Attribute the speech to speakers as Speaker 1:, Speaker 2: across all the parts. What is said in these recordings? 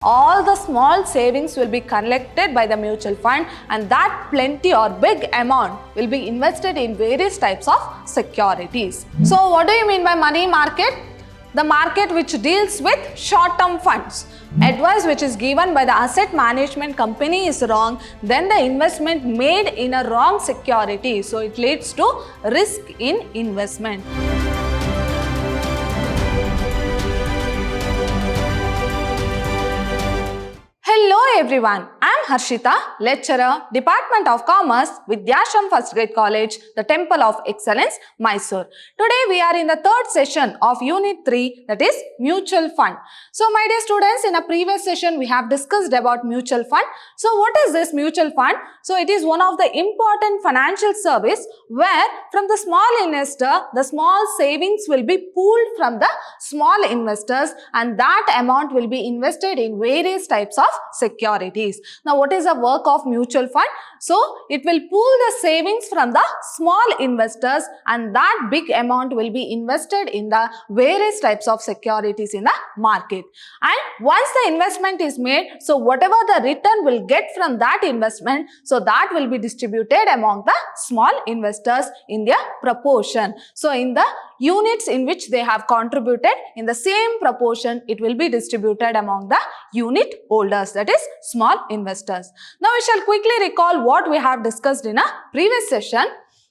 Speaker 1: All the small savings will be collected by the mutual fund, and that plenty or big amount will be invested in various types of securities. So what do you mean by money market? The market which deals with short-term funds. Advice which is given by the asset management company is wrong, then the investment made in a wrong security. So it leads to risk in investment. Hello everyone, I am Harshita, lecturer, Department of Commerce, Vidyashram First Grade College, the Temple of Excellence, Mysore. Today we are in the third session of Unit 3, that is Mutual Fund. So my dear students, in a previous session we have discussed about mutual fund. So what is this mutual fund? So it is one of the important financial service where from the small investor, the small savings will be pooled from the small investors, and that amount will be invested in various types of securities. Now what is the work of mutual fund? So it will pool the savings from the small investors, and that big amount will be invested in the various types of securities in the market. And once the investment is made, so whatever the return will get from that investment, so that will be distributed among the small investors in their proportion. So in the units in which they have contributed, in the same proportion it will be distributed among the unit holders, that is small investors. Now we shall quickly recall what we have discussed in a previous session.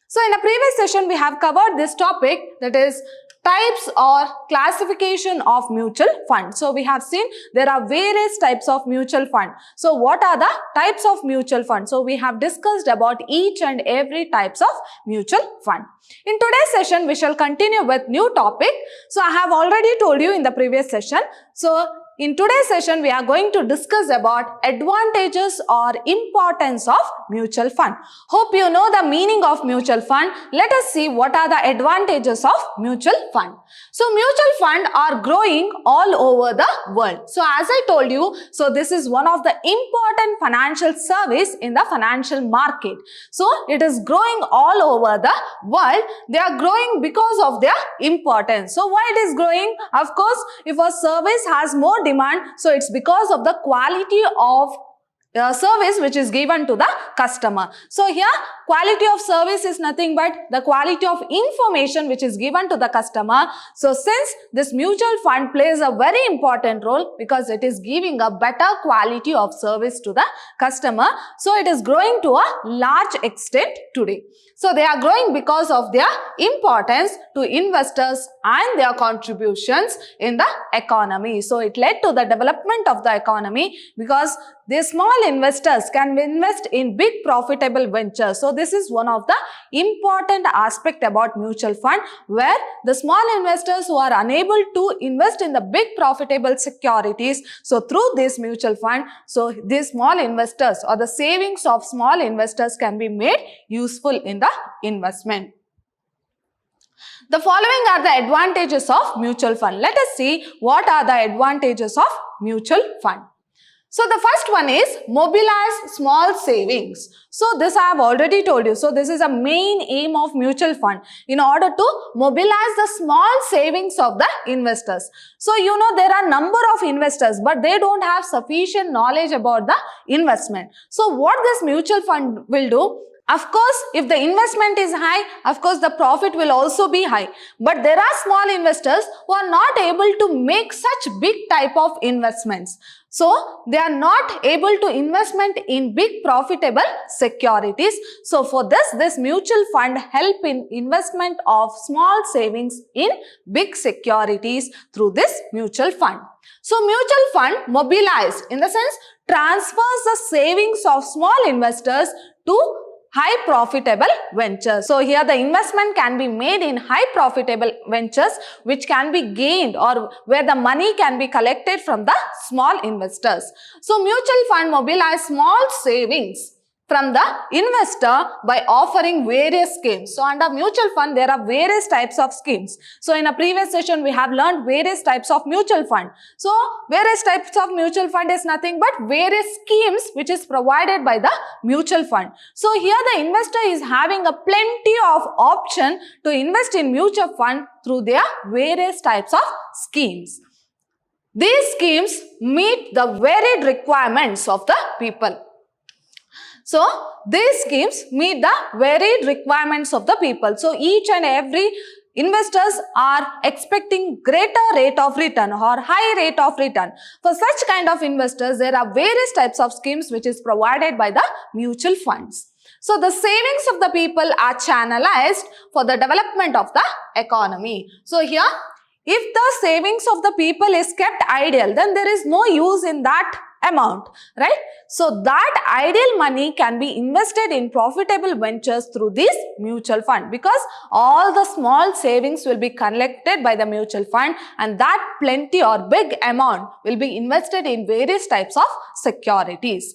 Speaker 1: So in a previous session we have covered this topic, that is types or classification of mutual fund. So we have seen there are various types of mutual fund. So what are the types of mutual fund? So we have discussed about each and every types of mutual fund. In today's session we shall continue with new topic. So I have already told you in the previous session. So in today's session, we are going to discuss about advantages or importance of mutual fund. Hope you know the meaning of mutual fund. Let us see what are the advantages of mutual fund. So mutual fund are growing all over the world. So as I told you, so this is one of the important financial service in the financial market. So it is growing all over the world. They are growing because of their importance. So why it is growing? Of course, if a service has more demand, so it's because of the quality of service which is given to the customer. So here quality of service is nothing but the quality of information which is given to the customer. So since this mutual fund plays a very important role because it is giving a better quality of service to the customer, so it is growing to a large extent today. So they are growing because of their importance to investors and their contributions in the economy. So it led to the development of the economy because the small investors can invest in big profitable ventures. So this is one of the important aspect about mutual fund, where the small investors who are unable to invest in the big profitable securities, so through this mutual fund, so these small investors or the savings of small investors can be made useful in the investment. The following are the advantages of mutual fund. Let us see what are the advantages of mutual fund. So the first one is mobilize small savings. So this I have already told you. So this is a main aim of mutual fund, in order to mobilize the small savings of the investors. So you know there are number of investors, but they don't have sufficient knowledge about the investment. So what this mutual fund will do? Of course, if the investment is high, of course the profit will also be high. But there are small investors who are not able to make such big type of investments. So they are not able to investment in big profitable securities. So for this mutual fund help in investment of small savings in big securities through this mutual fund. So mutual fund mobilized, in the sense transfers the savings of small investors to high profitable ventures. So here the investment can be made in high profitable ventures which can be gained, or where the money can be collected from the small investors. So mutual fund mobilize small savings from the investor by offering various schemes. So under mutual fund there are various types of schemes. So in a previous session we have learned various types of mutual fund. So various types of mutual fund is nothing but various schemes which is provided by the mutual fund. So here the investor is having a plenty of option to invest in mutual fund through their various types of schemes. These schemes meet the varied requirements of the people. So, these schemes meet the varied requirements of the people. So, each and every investors are expecting greater rate of return or high rate of return. For such kind of investors, there are various types of schemes which is provided by the mutual funds. So, the savings of the people are channelized for the development of the economy. So, here, if the savings of the people is kept idle, then there is no use in that amount, right? So, that ideal money can be invested in profitable ventures through this mutual fund, because all the small savings will be collected by the mutual fund, and that plenty or big amount will be invested in various types of securities.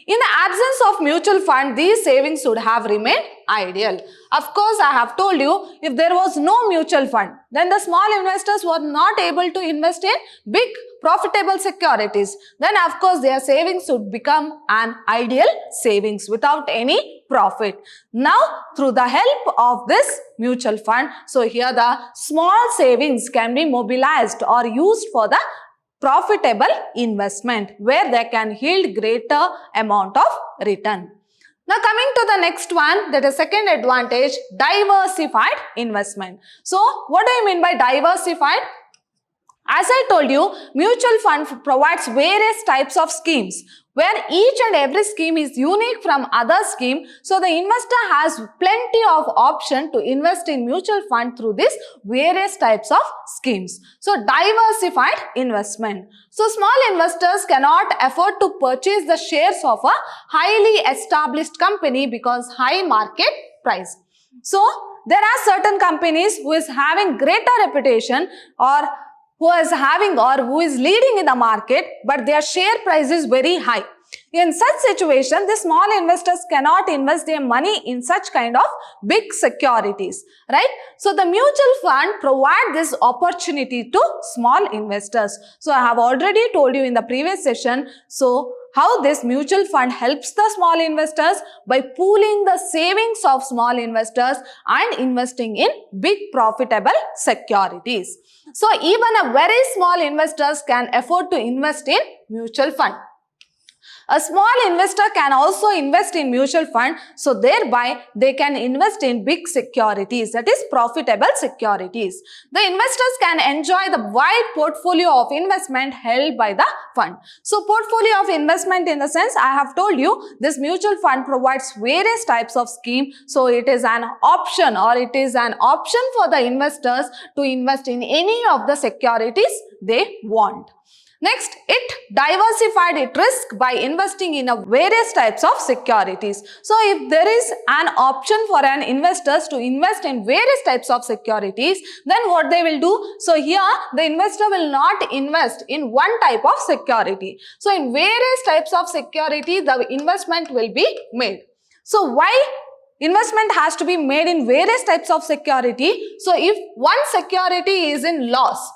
Speaker 1: In the absence of mutual fund, these savings would have remained ideal. Of course, I have told you, if there was no mutual fund, then the small investors were not able to invest in big profitable securities. Then of course, their savings would become an ideal savings without any profit. Now, through the help of this mutual fund, so here the small savings can be mobilized or used for the profitable investment where they can yield greater amount of return. Now coming to the next one, that is second advantage, diversified investment. So what do you mean by diversified? As I told you, mutual fund provides various types of schemes where each and every scheme is unique from other scheme. So the investor has plenty of option to invest in mutual fund through these various types of schemes. So diversified investment. So small investors cannot afford to purchase the shares of a highly established company because high market price. So there are certain companies who is having greater reputation or who is leading in the market, but their share price is very high. In such situation, the small investors cannot invest their money in such kind of big securities, right? So the mutual fund provide this opportunity to small investors. So I have already told you in the previous session, so how this mutual fund helps the small investors by pooling the savings of small investors and investing in big profitable securities. So even a very small investors can afford to invest in mutual fund. A small investor can also invest in mutual fund, so thereby they can invest in big securities, that is profitable securities. The investors can enjoy the wide portfolio of investment held by the fund. So portfolio of investment in the sense I have told you, this mutual fund provides various types of scheme. So it is an option for the investors to invest in any of the securities they want. Next, it diversified its risk by investing in a various types of securities. So, if there is an option for an investors to invest in various types of securities, then what they will do? So, here the investor will not invest in one type of security. So, in various types of security, the investment will be made. So, why investment has to be made in various types of security? So, if one security is in loss,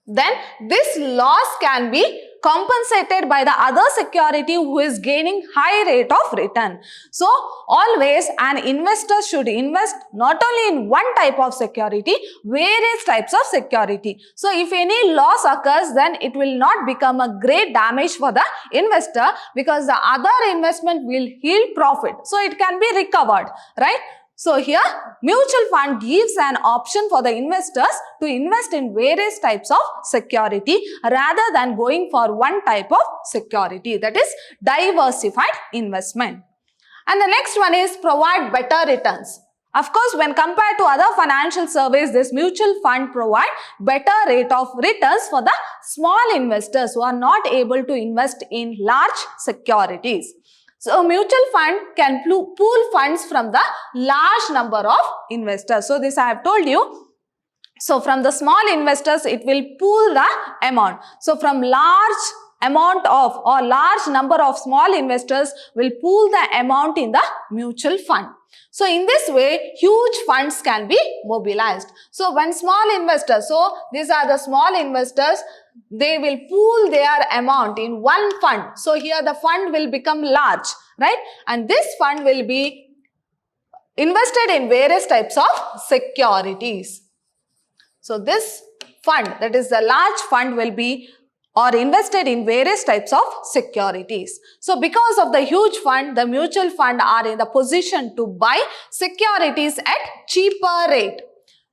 Speaker 1: then this loss can be compensated by the other security who is gaining high rate of return. So always an investor should invest not only in one type of security, various types of security. So if any loss occurs, then it will not become a great damage for the investor because the other investment will yield profit. So it can be recovered, right? So here mutual fund gives an option for the investors to invest in various types of security rather than going for one type of security, that is diversified investment. And the next one is provide better returns. Of course, when compared to other financial services, this mutual fund provide better rate of returns for the small investors who are not able to invest in large securities. So, a mutual fund can pool funds from the large number of investors. So, this I have told you. So, from the small investors, it will pool the amount. So, from large amount of or large number of small investors will pool the amount in the mutual fund. So, in this way, huge funds can be mobilized. So, when small investors, so these are the small investors, they will pool their amount in one fund. So, here the fund will become large, right? And this fund will be invested in various types of securities. So, this fund, that is the large fund, will be or invested in various types of securities. So because of the huge fund, the mutual fund are in the position to buy securities at cheaper rate.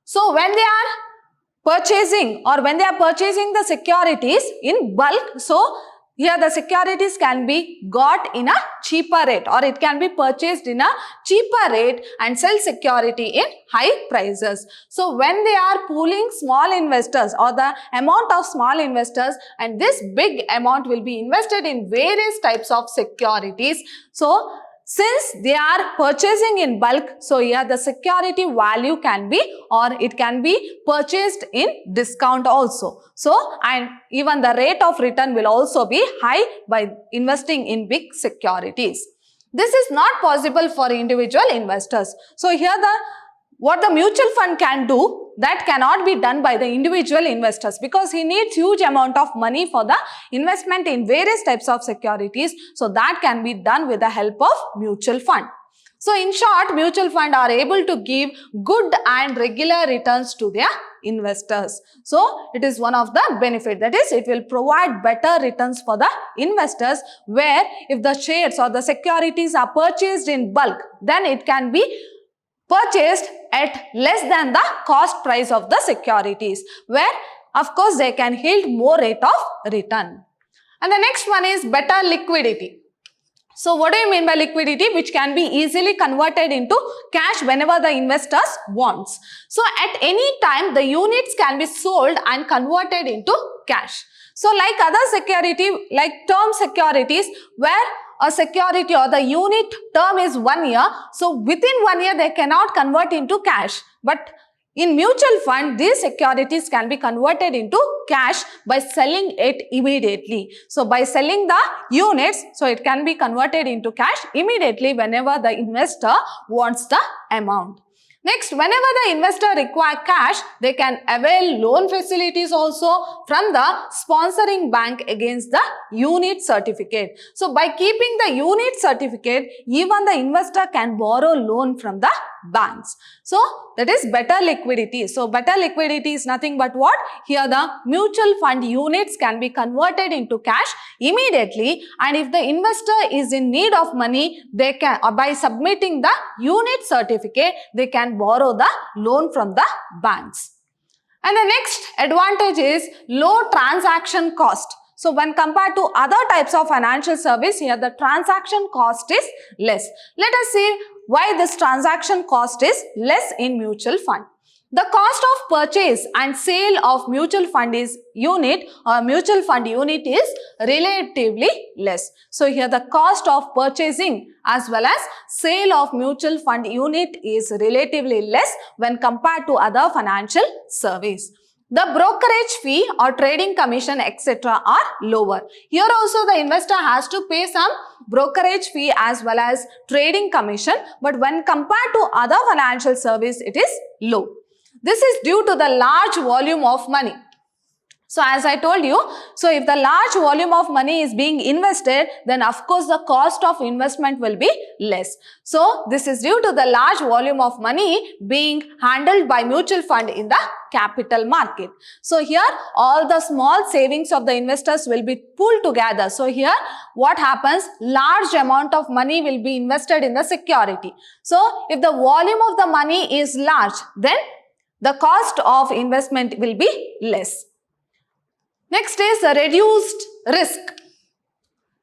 Speaker 1: So when they are purchasing the securities in bulk, so here the securities can be got in a cheaper rate, or it can be purchased in a cheaper rate and sell security in high prices. So when they are pooling small investors or the amount of small investors, and this big amount will be invested in various types of securities. So since they are purchasing in bulk, so here the security value can be, or it can be purchased in discount also. So, and even the rate of return will also be high by investing in big securities. This is not possible for individual investors. So here what the mutual fund can do, that cannot be done by the individual investors, because he needs huge amount of money for the investment in various types of securities. So that can be done with the help of mutual fund. So in short, mutual fund are able to give good and regular returns to their investors. So it is one of the benefit, that is, it will provide better returns for the investors, where if the shares or the securities are purchased in bulk, then it can be purchased at less than the cost price of the securities, where of course they can yield more rate of return. And the next one is better liquidity. So what do you mean by liquidity? Which can be easily converted into cash whenever the investors wants. So at any time the units can be sold and converted into cash. So like other security, like term securities, where a security or the unit term is 1 year, so within 1 year they cannot convert into cash. But in mutual fund, these securities can be converted into cash by selling it immediately. So by selling the units, so it can be converted into cash immediately whenever the investor wants the amount. Next, whenever the investor require cash, they can avail loan facilities also from the sponsoring bank against the unit certificate. So by keeping the unit certificate, even the investor can borrow loan from the banks. So that is better liquidity. So better liquidity is nothing but what? Here the mutual fund units can be converted into cash immediately, and if the investor is in need of money, they can, by submitting the unit certificate, they can borrow the loan from the banks. And the next advantage is low transaction cost. So when compared to other types of financial service, here the transaction cost is less. Let us see why this transaction cost is less in mutual fund. The cost of purchase and sale of mutual fund unit is relatively less. So here the cost of purchasing as well as sale of mutual fund unit is relatively less when compared to other financial service. The brokerage fee or trading commission etc. are lower. Here also the investor has to pay some brokerage fee as well as trading commission, but when compared to other financial service, it is low. This is due to the large volume of money. So as I told you, so if the large volume of money is being invested, then of course the cost of investment will be less. So this is due to the large volume of money being handled by mutual fund in the capital market. So here all the small savings of the investors will be pooled together. So here what happens? Large amount of money will be invested in the security. So if the volume of the money is large, then the cost of investment will be less. Next is the reduced risk.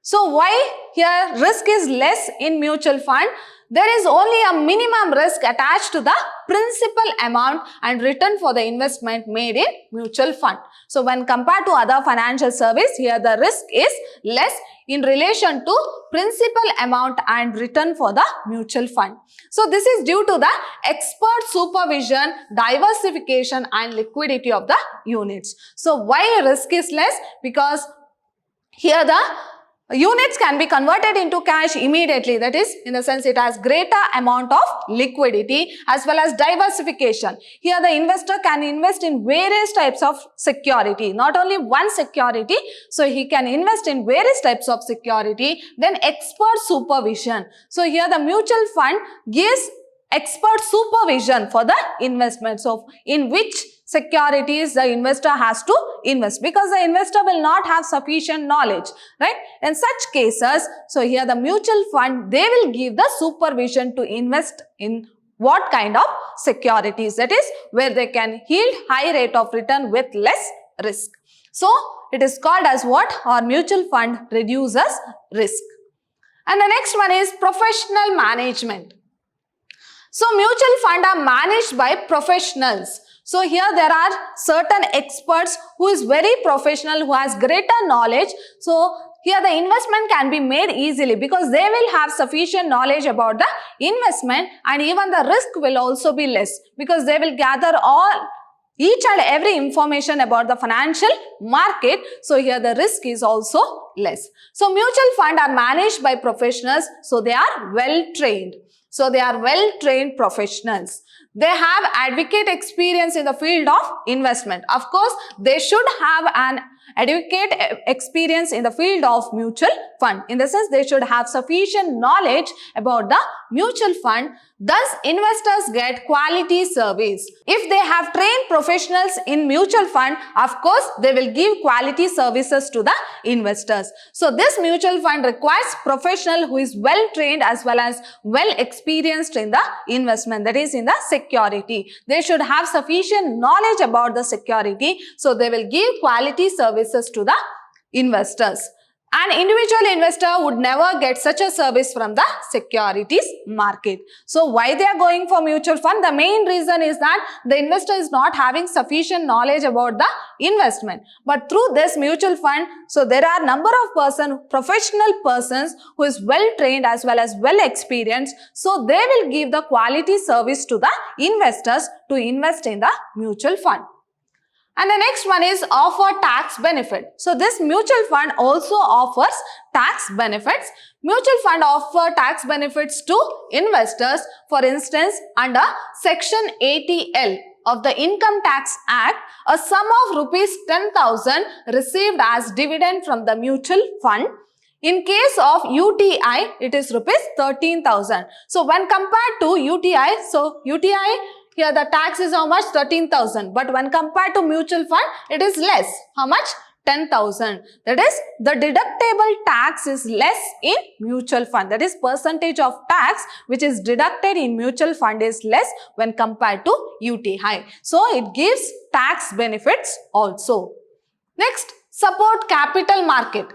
Speaker 1: So why here risk is less in mutual fund? There is only a minimum risk attached to the principal amount and return for the investment made in mutual fund. So when compared to other financial service, here the risk is less in relation to principal amount and return for the mutual fund. So this is due to the expert supervision, diversification and liquidity of the units. So why risk is less? Because here the units can be converted into cash immediately. That is, in the sense it has greater amount of liquidity as well as diversification. Here the investor can invest in various types of security, not only one security. So he can invest in various types of security. Then expert supervision. So here the mutual fund gives expert supervision for the investment. So in which securities the investor has to invest, because the investor will not have sufficient knowledge, right? In such cases, so here the mutual fund, they will give the supervision to invest in what kind of securities, that is where they can yield high rate of return with less risk. So it is called as what? Our mutual fund reduces risk. And the next one is professional management. So mutual fund are managed by professionals. So here there are certain experts who is very professional, who has greater knowledge. So here the investment can be made easily because they will have sufficient knowledge about the investment, and even the risk will also be less because they will gather each and every information about the financial market. So here the risk is also less. So mutual fund are managed by professionals. So they are well trained. So they are well-trained professionals. They have advocate experience in the field of investment. Of course, they should have an advocate experience in the field of mutual fund. In the sense, they should have sufficient knowledge about the mutual fund. Thus, investors get quality service. If they have trained professionals in mutual fund, of course, they will give quality services to the investors. So, this mutual fund requires professional who is well trained as well as well experienced in the investment, that is in the security. They should have sufficient knowledge about the security. So, they will give quality services to the investors. An individual investor would never get such a service from the securities market. So why they are going for mutual fund? The main reason is that the investor is not having sufficient knowledge about the investment. But through this mutual fund, so there are number of professional persons who is well trained as well as well experienced. So they will give the quality service to the investors to invest in the mutual fund. And the next one is offer tax benefit. So this mutual fund also offers tax benefits. Mutual fund offer tax benefits to investors. For instance, under Section 80L of the Income Tax Act, a sum of rupees 10,000 received as dividend from the mutual fund. In case of UTI, it is rupees 13,000. So when compared to UTI, so UTI, here the tax is how much? 13,000. But when compared to mutual fund, it is less. How much? 10,000. That is, the deductible tax is less in mutual fund. That is, percentage of tax which is deducted in mutual fund is less when compared to UTI. So it gives tax benefits also. Next, support capital market.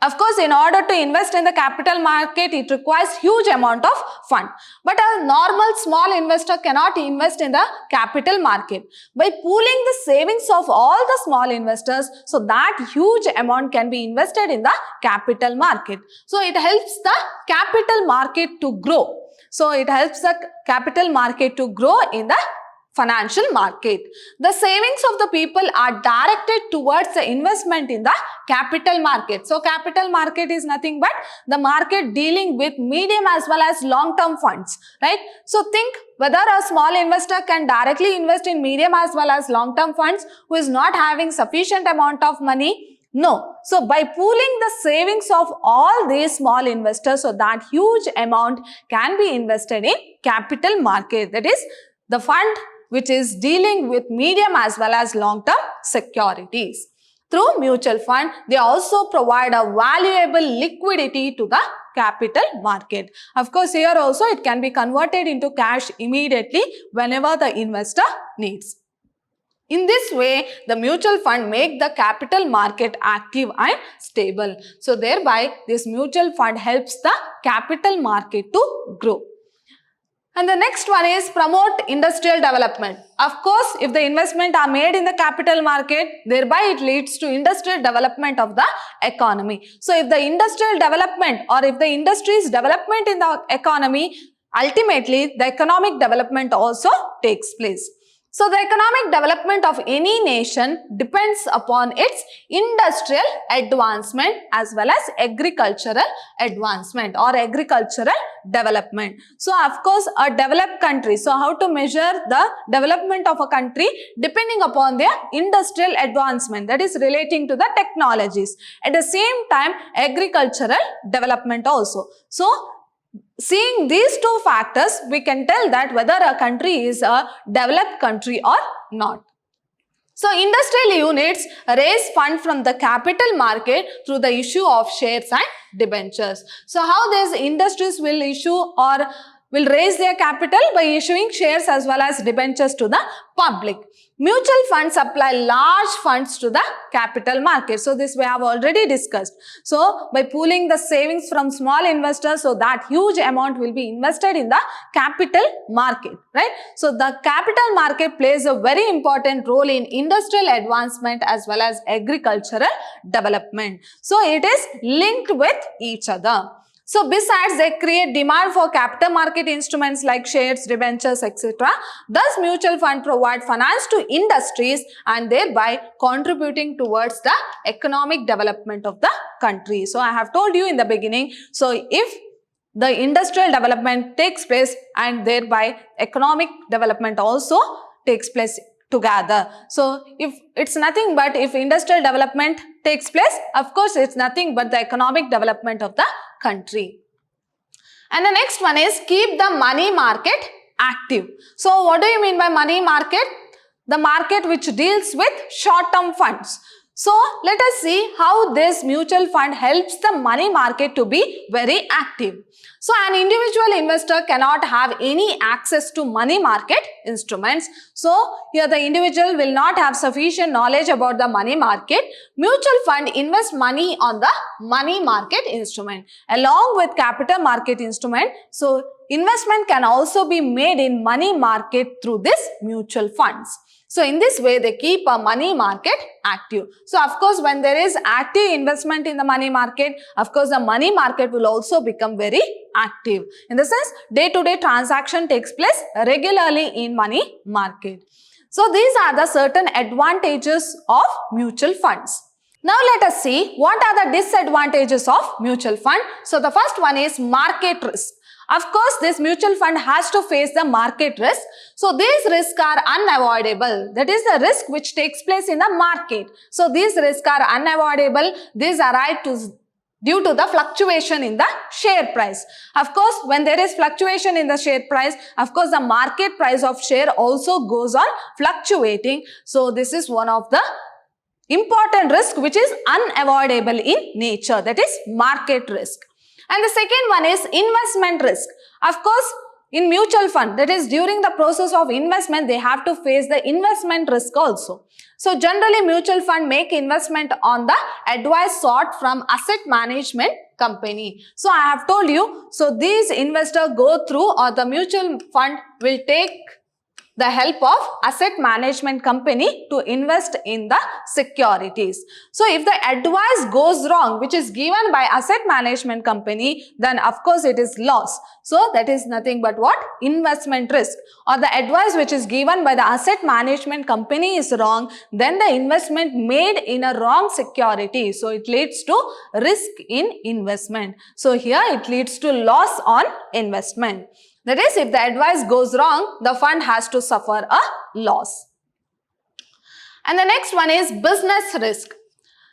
Speaker 1: Of course, in order to invest in the capital market, it requires huge amount of fund. But a normal small investor cannot invest in the capital market. By pooling the savings of all the small investors, so that huge amount can be invested in the capital market. So it helps the capital market to grow. So it helps the capital market to grow in the financial market. The savings of the people are directed towards the investment in the capital market. So capital market is nothing but the market dealing with medium as well as long-term funds, right? So think whether a small investor can directly invest in medium as well as long-term funds who is not having sufficient amount of money. No. So by pooling the savings of all these small investors, so that huge amount can be invested in capital market. That is the fund which is dealing with medium as well as long-term securities. Through mutual fund, they also provide a valuable liquidity to the capital market. Of course, here also it can be converted into cash immediately whenever the investor needs. In this way, the mutual fund make the capital market active and stable. So thereby, this mutual fund helps the capital market to grow. And the next one is promote industrial development. Of course, if the investment are made in the capital market, thereby it leads to industrial development of the economy. So if the industrial development or if the industry's development in the economy, ultimately the economic development also takes place. So the economic development of any nation depends upon its industrial advancement as well as agricultural advancement or agricultural development. So of course a developed country, so how to measure the development of a country? Depending upon their industrial advancement, that is relating to the technologies. At the same time, agricultural development also. So Seeing these two factors, we can tell that whether a country is a developed country or not. So industrial units raise fund from the capital market through the issue of shares and debentures. So how these industries will issue or will raise their capital? By issuing shares as well as debentures to the public. Mutual funds supply large funds to the capital market. So this we have already discussed. So by pooling the savings from small investors, so that huge amount will be invested in the capital market, right? So the capital market plays a very important role in industrial advancement as well as agricultural development. So it is linked with each other. So besides, they create demand for capital market instruments like shares, debentures, etc. Thus, mutual fund provide finance to industries and thereby contributing towards the economic development of the country. So I have told you in the beginning, so if the industrial development takes place and thereby economic development also takes place together. So if it's nothing but if industrial development takes place, of course it's nothing but the economic development of the country. And the next one is keep the money market active. So what do you mean by money market? The market which deals with short-term funds. So let us see how this mutual fund helps the money market to be very active. So an individual investor cannot have any access to money market instruments. So here the individual will not have sufficient knowledge about the money market. Mutual fund invests money on the money market instrument along with capital market instrument. So investment can also be made in money market through this mutual funds. So in this way, they keep a money market active. So of course, when there is active investment in the money market, of course, the money market will also become very active. In the sense, day-to-day transaction takes place regularly in money market. So these are the certain advantages of mutual funds. Now let us see what are the disadvantages of mutual fund. So the first one is market risk. Of course, this mutual fund has to face the market risk. So these risks are unavoidable. That is the risk which takes place in the market. So these risks are unavoidable. These arise due to the fluctuation in the share price. Of course, when there is fluctuation in the share price, of course, the market price of share also goes on fluctuating. So this is one of the important risk which is unavoidable in nature. That is market risk. And the second one is investment risk. Of course, in mutual fund, that is during the process of investment, they have to face the investment risk also. So generally, mutual fund make investment on the advice sought from asset management company. So I have told you, so these investors go through or the mutual fund will take the help of asset management company to invest in the securities. So if the advice goes wrong, which is given by asset management company, then of course it is loss. So that is nothing but what? Investment risk. Or the advice which is given by the asset management company is wrong, then the investment made in a wrong security. So it leads to risk in investment. So here it leads to loss on investment. That is, if the advice goes wrong, the fund has to suffer a loss. And the next one is business risk.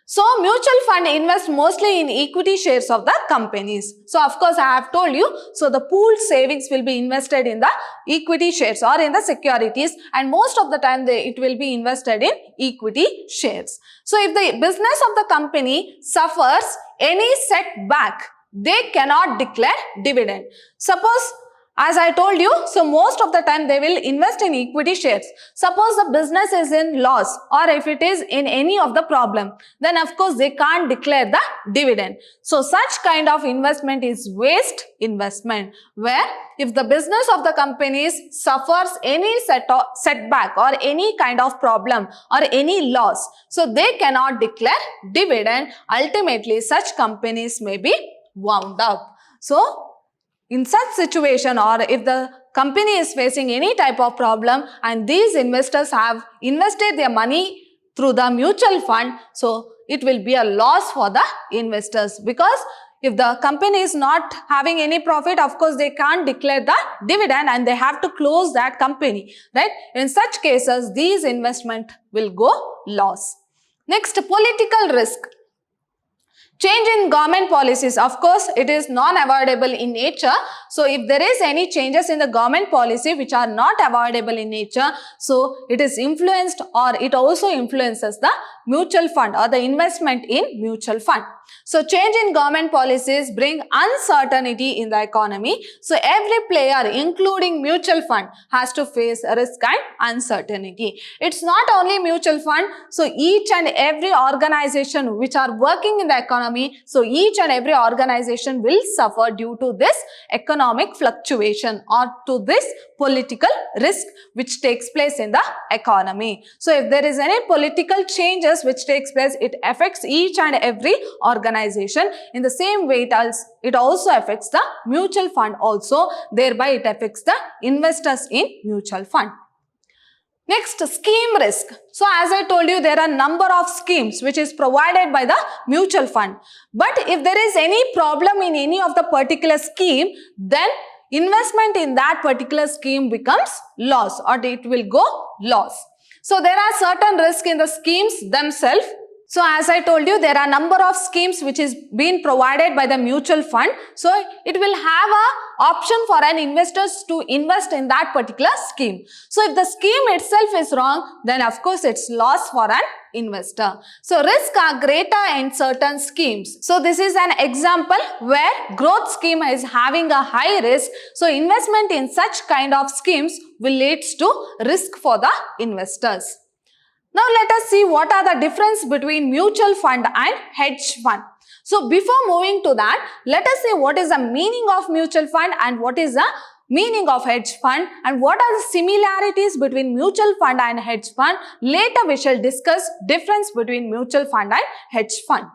Speaker 1: So mutual fund invests mostly in equity shares of the companies. So of course I have told you, so the pooled savings will be invested in the equity shares or in the securities, and most of the time it will be invested in equity shares. So if the business of the company suffers any setback, they cannot declare dividend. Suppose, as I told you, so most of the time they will invest in equity shares. Suppose the business is in loss or if it is in any of the problem, then of course they can't declare the dividend. So such kind of investment is waste investment, where if the business of the companies suffers any setback or any kind of problem or any loss, so they cannot declare dividend. Ultimately, such companies may be wound up. So in such situation, or if the company is facing any type of problem and these investors have invested their money through the mutual fund, so it will be a loss for the investors, because if the company is not having any profit, of course they can't declare the dividend and they have to close that company, right? In such cases, these investment will go loss. Next, political risk. Change in government policies, of course, it is non-avoidable in nature. So if there is any changes in the government policy which are not avoidable in nature, so it is influenced or it also influences the mutual fund or the investment in mutual fund. So change in government policies bring uncertainty in the economy. So every player, including mutual fund, has to face risk and uncertainty. It's not only mutual fund. So each and every organization which are working in the economy, so each and every organization will suffer due to this economic fluctuation or to this political risk which takes place in the economy. So if there is any political changes which takes place, it affects each and every organization. In the same way, it also affects the mutual fund also, thereby it affects the investors in mutual fund. Next, scheme risk. So as I told you, there are number of schemes which is provided by the mutual fund. But if there is any problem in any of the particular scheme, then investment in that particular scheme becomes loss or it will go loss. So there are certain risks in the schemes themselves. So as I told you, there are number of schemes which is being provided by the mutual fund. So it will have a option for an investors to invest in that particular scheme. So if the scheme itself is wrong, then of course it's loss for an investor. So risks are greater in certain schemes. So this is an example where growth scheme is having a high risk. So investment in such kind of schemes will lead to risk for the investors. Now let us see what are the difference between mutual fund and hedge fund. So before moving to that, let us see what is the meaning of mutual fund and what is the meaning of hedge fund and what are the similarities between mutual fund and hedge fund. Later we shall discuss difference between mutual fund and hedge fund.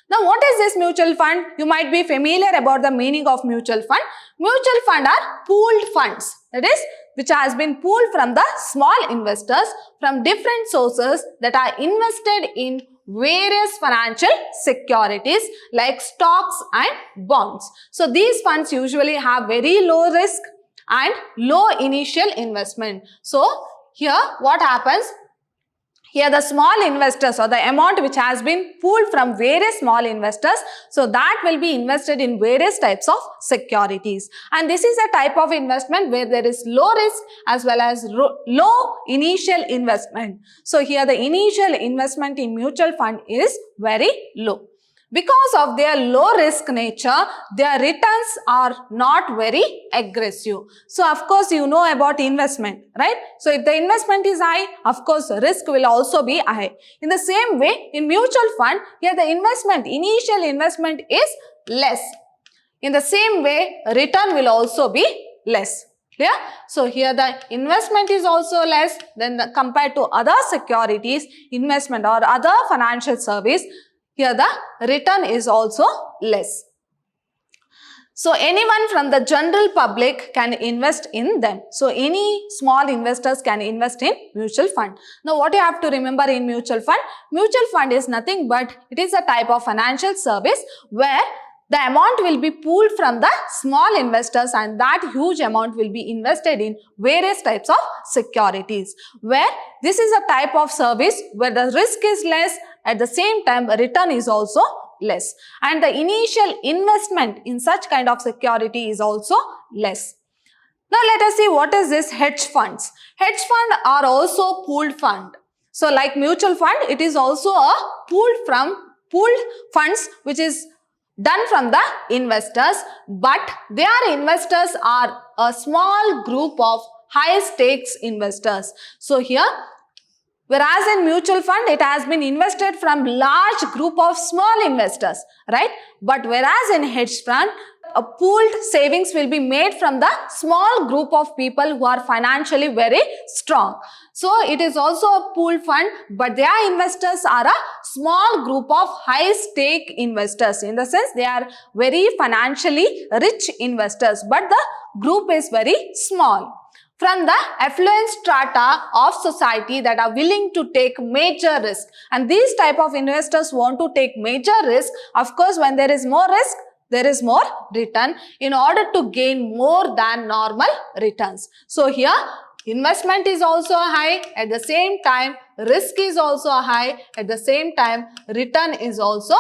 Speaker 1: Now what is this mutual fund? You might be familiar about the meaning of mutual fund. Mutual fund are pooled funds, that is, which has been pooled from the small investors from different sources that are invested in various financial securities like stocks and bonds. So these funds usually have very low risk and low initial investment. So here what happens? Here the small investors or the amount which has been pooled from various small investors, so that will be invested in various types of securities. And this is a type of investment where there is low risk as well as low initial investment. So here the initial investment in mutual fund is very low. Because of their low risk nature, their returns are not very aggressive. So of course you know about investment, right? So if the investment is high, of course risk will also be high. In the same way, in mutual fund, here the initial investment is less. In the same way, return will also be less. Clear? So here the investment is also less than compared to other securities, investment or other financial service. Here the return is also less. So anyone from the general public can invest in them. So any small investors can invest in mutual fund. Now what you have to remember in mutual fund? Mutual fund is nothing but it is a type of financial service where the amount will be pooled from the small investors and that huge amount will be invested in various types of securities. Where this is a type of service where the risk is less, at the same time return is also less. And the initial investment in such kind of security is also less. Now let us see what is this hedge funds. Hedge fund are also pooled fund. So like mutual fund, it is also a pooled funds which is done from the investors, but their investors are a small group of high stakes investors. So here, whereas in mutual fund, it has been invested from large group of small investors, right? But whereas in hedge fund, a pooled savings will be made from the small group of people who are financially very strong. So it is also a pooled fund, but their investors are a small group of high stake investors. In the sense, they are very financially rich investors, but the group is very small. From the affluent strata of society that are willing to take major risk. And these type of investors want to take major risk. Of course, when there is more risk, there is more return in order to gain more than normal returns. So here, investment is also high, at the same time, risk is also high, at the same time, return is also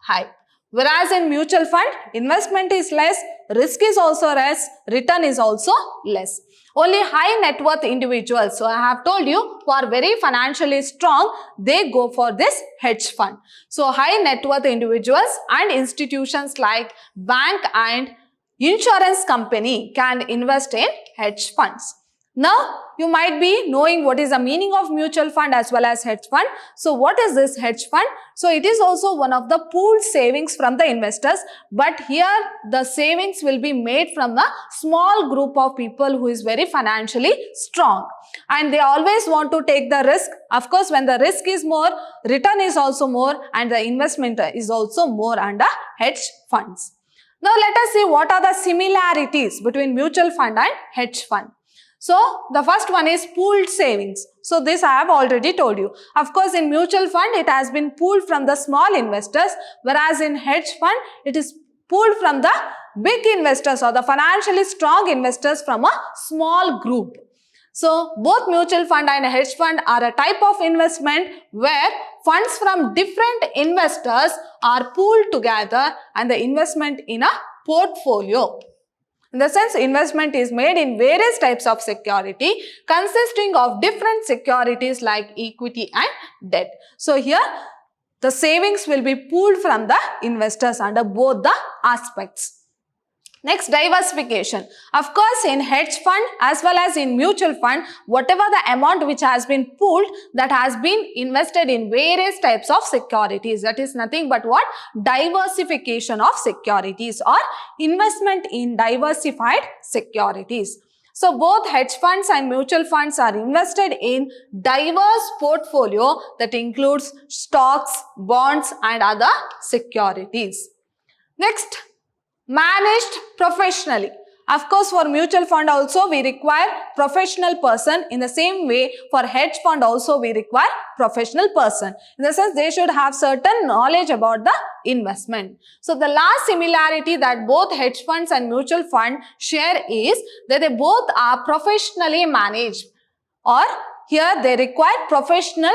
Speaker 1: high. Whereas in mutual fund, investment is less, risk is also less, return is also less. Only high net worth individuals, so I have told you, who are very financially strong, they go for this hedge fund. So high net worth individuals and institutions like bank and insurance company can invest in hedge funds. Now, you might be knowing what is the meaning of mutual fund as well as hedge fund. So, what is this hedge fund? So, it is also one of the pooled savings from the investors, but here the savings will be made from a small group of people who is very financially strong, and they always want to take the risk. Of course, when the risk is more, return is also more, and the investment is also more under hedge funds. Now, let us see what are the similarities between mutual fund and hedge fund. So, the first one is pooled savings. So, this I have already told you. Of course, in mutual fund, it has been pooled from the small investors, whereas in hedge fund, it is pooled from the big investors or the financially strong investors from a small group. So, both mutual fund and hedge fund are a type of investment where funds from different investors are pooled together and the investment in a portfolio. In the sense, investment is made in various types of security consisting of different securities like equity and debt. So, here the savings will be pooled from the investors under both the aspects. Next, diversification. Of course, in hedge fund as well as in mutual fund, whatever the amount which has been pooled, that has been invested in various types of securities. That is nothing but what? Diversification of securities or investment in diversified securities. So, both hedge funds and mutual funds are invested in diverse portfolio that includes stocks, bonds and other securities. Next, managed professionally. Of course, for mutual fund also we require professional person. In the same way, for hedge fund also we require professional person. In the sense, they should have certain knowledge about the investment. So, the last similarity that both hedge funds and mutual fund share is that they both are professionally managed, or here they require professional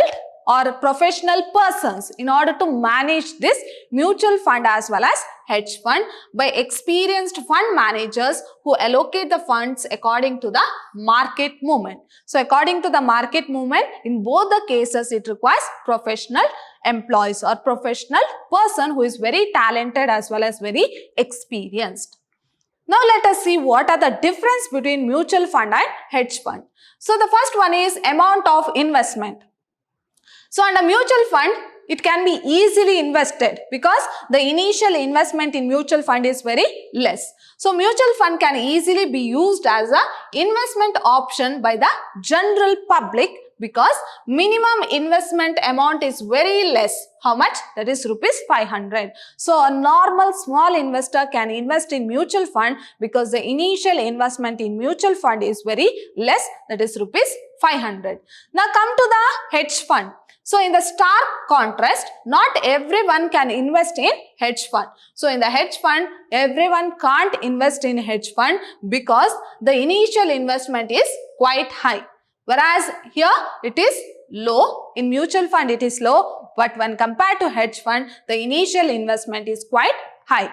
Speaker 1: persons in order to manage this mutual fund as well as hedge fund by experienced fund managers who allocate the funds according to the market movement. So, according to the market movement, in both the cases it requires professional employees or professional person who is very talented as well as very experienced. Now, let us see what are the difference between mutual fund and hedge fund. So, the first one is amount of investment. So, under mutual fund, it can be easily invested because the initial investment in mutual fund is very less. So, mutual fund can easily be used as an investment option by the general public because minimum investment amount is very less. How much? That is rupees 500. So, a normal small investor can invest in mutual fund because the initial investment in mutual fund is very less, that is rupees 500. Now, come to the hedge fund. So, in the stark contrast, not everyone can invest in hedge fund. So, in the hedge fund, everyone can't invest in hedge fund because the initial investment is quite high. Whereas here it is low. In mutual fund it is low, but when compared to hedge fund, the initial investment is quite high.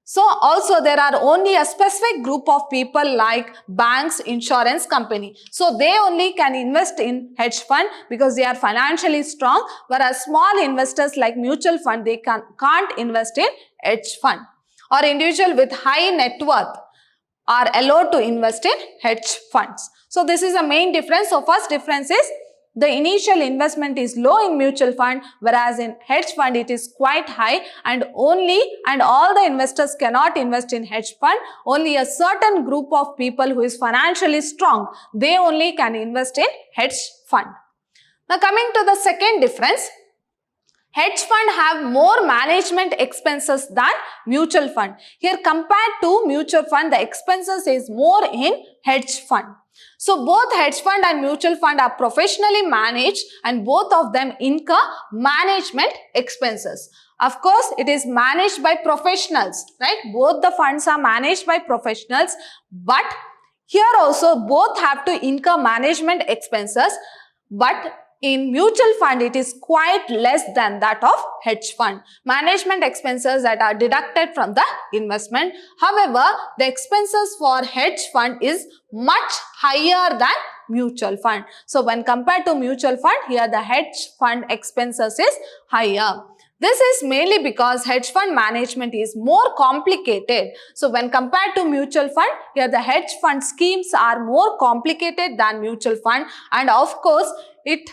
Speaker 1: So, also there are only a specific group of people like banks, insurance company. So, they only can invest in hedge fund because they are financially strong, whereas small investors like mutual fund, they can't invest in hedge fund. Or individual with high net worth are allowed to invest in hedge funds. So, this is the main difference. So, first difference is the initial investment is low in mutual fund, whereas in hedge fund it is quite high, and all the investors cannot invest in hedge fund. Only a certain group of people who is financially strong, they only can invest in hedge fund. Now, coming to the second difference, hedge fund have more management expenses than mutual fund. Here, compared to mutual fund, the expenses is more in hedge fund. So, both hedge fund and mutual fund are professionally managed and both of them incur management expenses. Of course, it is managed by professionals, right? Both the funds are managed by professionals, but here also both have to incur management expenses, but in mutual fund, it is quite less than that of hedge fund. Management expenses that are deducted from the investment. However, the expenses for hedge fund is much higher than mutual fund. So when compared to mutual fund, here the hedge fund expenses is higher. This is mainly because hedge fund management is more complicated. So when compared to mutual fund, here the hedge fund schemes are more complicated than mutual fund, and of course it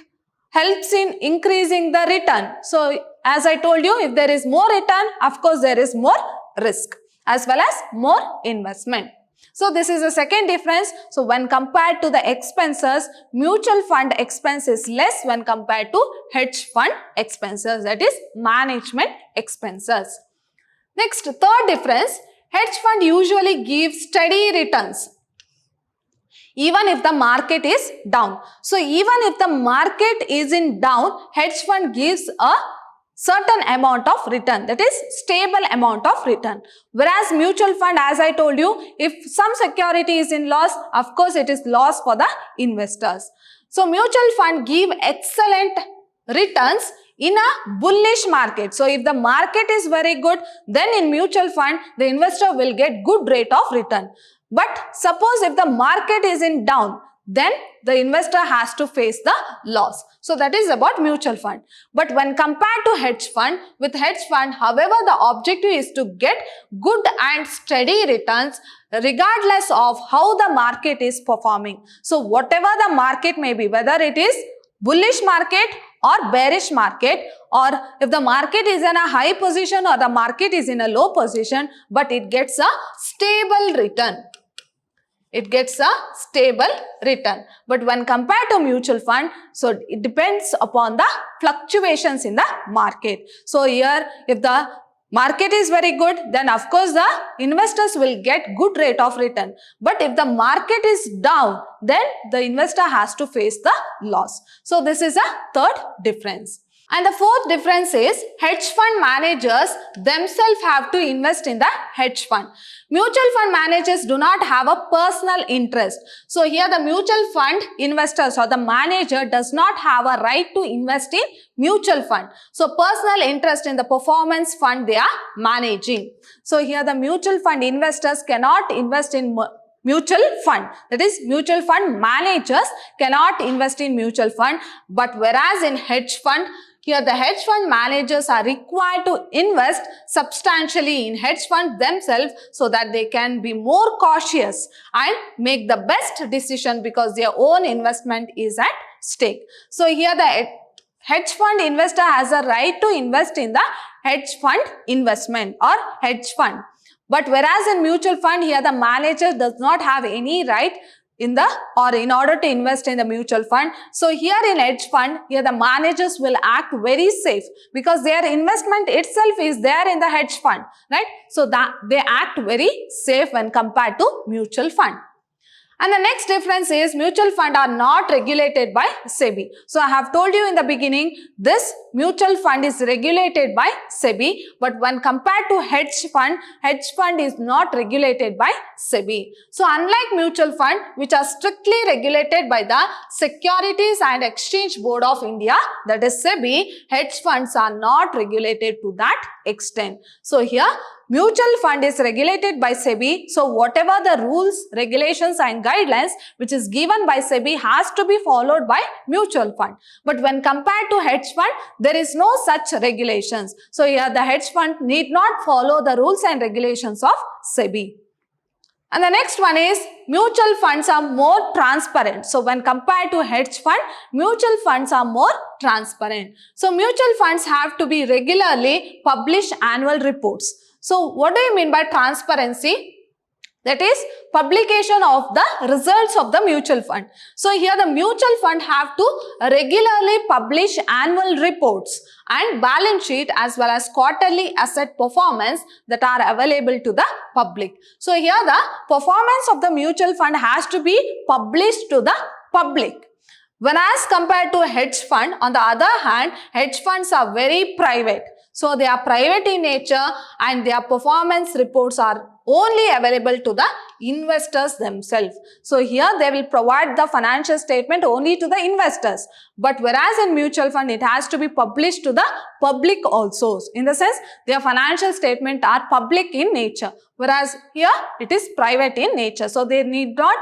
Speaker 1: helps in increasing the return. So as I told you, if there is more return, of course there is more risk as well as more investment. So this is the second difference. So when compared to the expenses, mutual fund expense is less when compared to hedge fund expenses, that is management expenses. Next, third difference, hedge fund usually gives steady returns even if the market is down. So even if the market is in down, hedge fund gives a certain amount of return, that is stable amount of return. Whereas mutual fund, as I told you, if some security is in loss, of course it is loss for the investors. So mutual fund give excellent returns in a bullish market. So if the market is very good, then in mutual fund, the investor will get good rate of return. But suppose if the market is in down, then the investor has to face the loss. So that is about mutual fund. But when compared to hedge fund, with hedge fund, however, the objective is to get good and steady returns regardless of how the market is performing. So whatever the market may be, whether it is bullish market or bearish market, or if the market is in a high position or the market is in a low position, but it gets a stable return. It gets a stable return. But when compared to mutual fund, so it depends upon the fluctuations in the market. So here, if the market is very good, then of course the investors will get good rate of return. But if the market is down, then the investor has to face the loss. So this is a third difference. And the fourth difference is hedge fund managers themselves have to invest in the hedge fund. Mutual fund managers do not have a personal interest. So here the mutual fund investors or the manager does not have a right to invest in mutual fund. So personal interest in the performance fund they are managing. So here the mutual fund investors cannot invest in mutual fund. That is, mutual fund managers cannot invest in mutual fund. But whereas in hedge fund, here the hedge fund managers are required to invest substantially in hedge funds themselves so that they can be more cautious and make the best decision because their own investment is at stake. So here the hedge fund investor has a right to invest in the hedge fund investment or hedge fund. But whereas in mutual fund, here the manager does not have any right in order to invest in the mutual fund. So here in hedge fund, here the managers will act very safe because their investment itself is there in the hedge fund, right? So that they act very safe when compared to mutual fund. And the next difference is mutual fund are not regulated by SEBI. So I have told you in the beginning, this mutual fund is regulated by SEBI, but when compared to hedge fund is not regulated by SEBI. So unlike mutual fund, which are strictly regulated by the Securities and Exchange Board of India, that is SEBI, hedge funds are not regulated to that extent. So here, mutual fund is regulated by SEBI. So whatever the rules, regulations and guidelines which is given by SEBI has to be followed by mutual fund. But when compared to hedge fund, there is no such regulations. So here the hedge fund need not follow the rules and regulations of SEBI. And the next one is mutual funds are more transparent. So when compared to hedge fund, mutual funds are more transparent. So mutual funds have to be regularly publish annual reports. So what do you mean by transparency? That is publication of the results of the mutual fund. So here the mutual fund have to regularly publish annual reports and balance sheet as well as quarterly asset performance that are available to the public. So here the performance of the mutual fund has to be published to the public. Whereas compared to hedge fund, on the other hand, hedge funds are very private. So they are private in nature and their performance reports are only available to the investors themselves. So here they will provide the financial statement only to the investors. But whereas in mutual fund, it has to be published to the public also. In the sense, their financial statement are public in nature. Whereas here it is private in nature. So they need not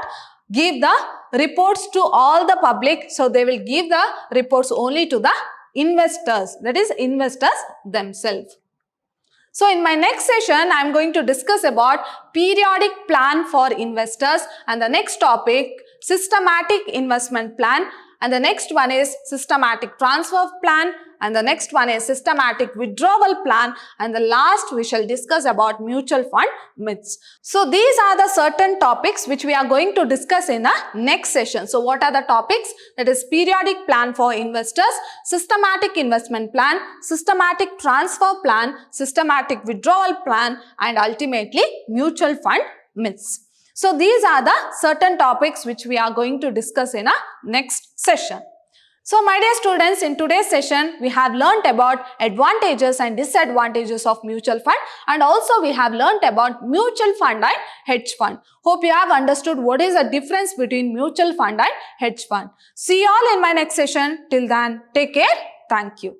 Speaker 1: give the reports to all the public. So they will give the reports only to the investors, that is investors themselves. So in my next session, I am going to discuss about periodic plan for investors, and the next topic, systematic investment plan, and the next one is systematic transfer plan, and the next one is systematic withdrawal plan, and the last we shall discuss about mutual fund myths. So these are the certain topics which we are going to discuss in the next session. So what are the topics? That is periodic plan for investors, systematic investment plan, systematic transfer plan, systematic withdrawal plan, and ultimately mutual fund myths. So these are the certain topics which we are going to discuss in our next session. So my dear students, in today's session, we have learnt about advantages and disadvantages of mutual fund, and also we have learnt about mutual fund and hedge fund. Hope you have understood what is the difference between mutual fund and hedge fund. See you all in my next session. Till then, take care. Thank you.